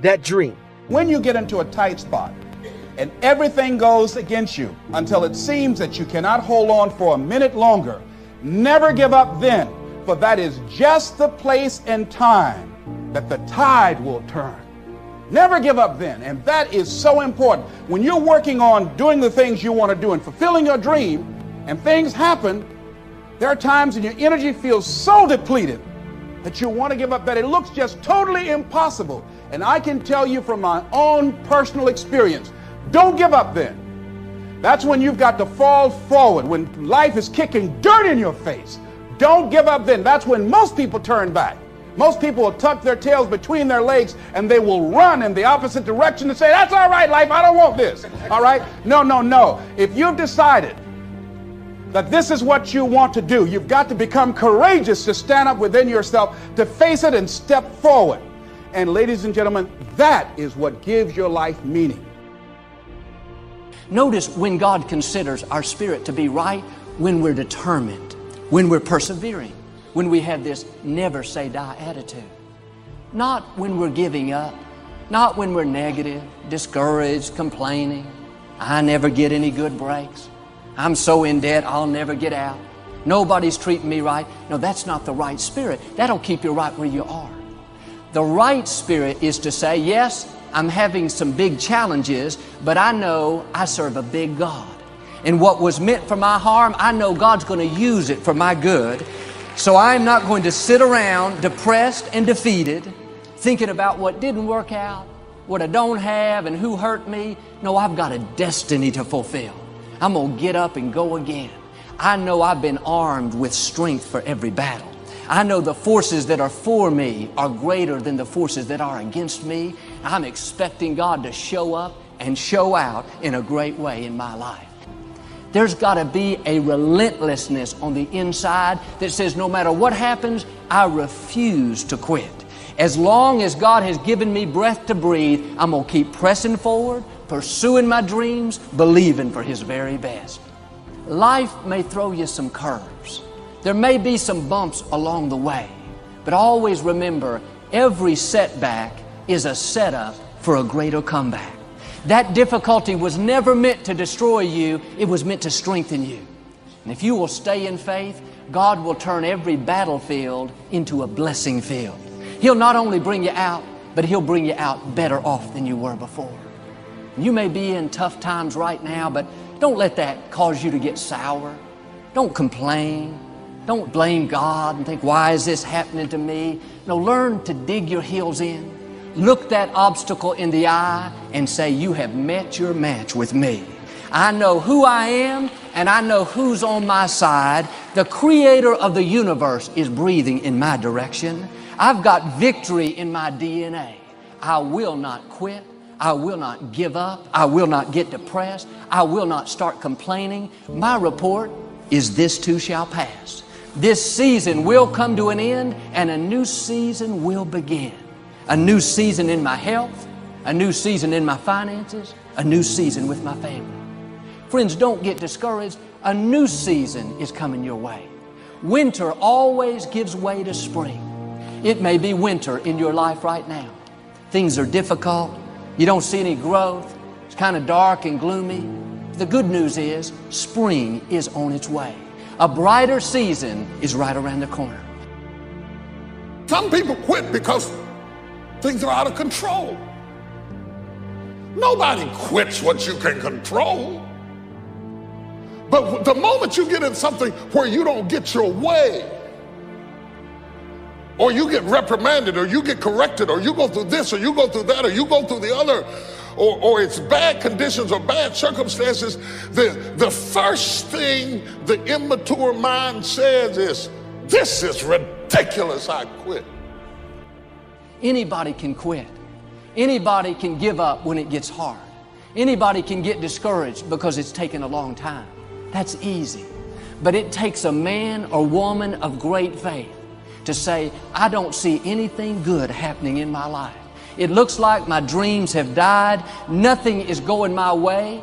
that dream. When you get into a tight spot and everything goes against you until it seems that you cannot hold on for a minute longer, never give up then, for that is just the place and time that the tide will turn. Never give up then, and that is so important. When you're working on doing the things you want to do and fulfilling your dream, and things happen, there are times when your energy feels so depleted that you want to give up, that it looks just totally impossible. And I can tell you from my own personal experience, don't give up then. That's when you've got to fall forward, when life is kicking dirt in your face. Don't give up then. That's when most people turn back. Most people will tuck their tails between their legs and they will run in the opposite direction and say, that's all right, life, I don't want this. All right? No, no, no. If you've decided that this is what you want to do, you've got to become courageous to stand up within yourself, to face it and step forward. And ladies and gentlemen, that is what gives your life meaning. Notice when God considers our spirit to be right, when we're determined, when we're persevering, when we have this never say die attitude. Not when we're giving up, not when we're negative, discouraged, complaining. I never get any good breaks. I'm so in debt, I'll never get out. Nobody's treating me right. No, that's not the right spirit. That'll keep you right where you are. The right spirit is to say, yes, I'm having some big challenges, but I know I serve a big God. And what was meant for my harm, I know God's going to use it for my good. So I'm not going to sit around depressed and defeated, thinking about what didn't work out, what I don't have, and who hurt me. No, I've got a destiny to fulfill. I'm going to get up and go again. I know I've been armed with strength for every battle. I know the forces that are for me are greater than the forces that are against me. I'm expecting God to show up and show out in a great way in my life. There's got to be a relentlessness on the inside that says no matter what happens, I refuse to quit. As long as God has given me breath to breathe, I'm going to keep pressing forward, pursuing my dreams, believing for His very best. Life may throw you some curves. There may be some bumps along the way, but always remember, every setback is a setup for a greater comeback. That difficulty was never meant to destroy you. It was meant to strengthen you. And if you will stay in faith, God will turn every battlefield into a blessing field. He'll not only bring you out, but He'll bring you out better off than you were before. You may be in tough times right now, but don't let that cause you to get sour. Don't complain. Don't blame God and think, why is this happening to me? No, learn to dig your heels in. Look that obstacle in the eye and say, you have met your match with me. I know who I am and I know who's on my side. The Creator of the universe is breathing in my direction. I've got victory in my DNA. I will not quit. I will not give up. I will not get depressed. I will not start complaining. My report is this too shall pass. This season will come to an end and a new season will begin. A new season in my health, a new season in my finances, a new season with my family. Friends, don't get discouraged. A new season is coming your way. Winter always gives way to spring. It may be winter in your life right now. Things are difficult. You don't see any growth. It's kind of dark and gloomy. The good news is spring is on its way. A brighter season is right around the corner. Some people quit because things are out of control. Nobody quits what you can control. But the moment you get in something where you don't get your way, or you get reprimanded, or you get corrected, or you go through this, or you go through that, or you go through the other, or it's bad conditions or bad circumstances, the first thing the immature mind says is, this is ridiculous, I quit. Anybody can quit. Anybody can give up when it gets hard. Anybody can get discouraged because it's taken a long time. That's easy. But it takes a man or woman of great faith to say, I don't see anything good happening in my life. It looks like my dreams have died. Nothing is going my way,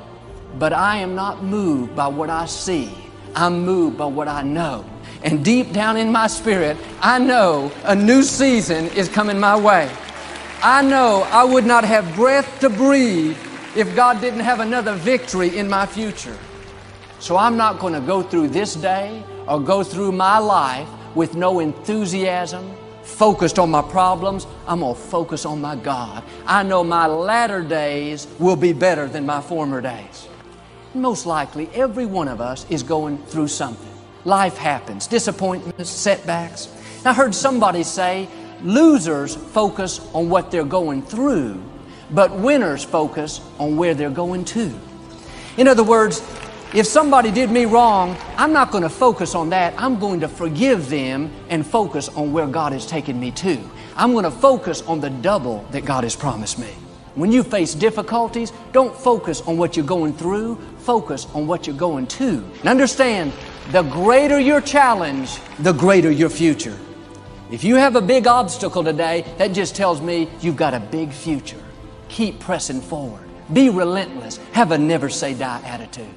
but I am not moved by what I see. I'm moved by what I know. And deep down in my spirit, I know a new season is coming my way. I know I would not have breath to breathe if God didn't have another victory in my future. So I'm not going to go through this day or go through my life with no enthusiasm, focused on my problems. I'm going to focus on my God. I know my latter days will be better than my former days. Most likely, every one of us is going through something. Life happens, disappointments, setbacks. I heard somebody say, losers focus on what they're going through, but winners focus on where they're going to. In other words, if somebody did me wrong, I'm not going to focus on that. I'm going to forgive them and focus on where God has taken me to. I'm going to focus on the double that God has promised me. When you face difficulties, don't focus on what you're going through. Focus on what you're going to. And understand, the greater your challenge, the greater your future. If you have a big obstacle today, that just tells me you've got a big future. Keep pressing forward. Be relentless. Have a never say die attitude.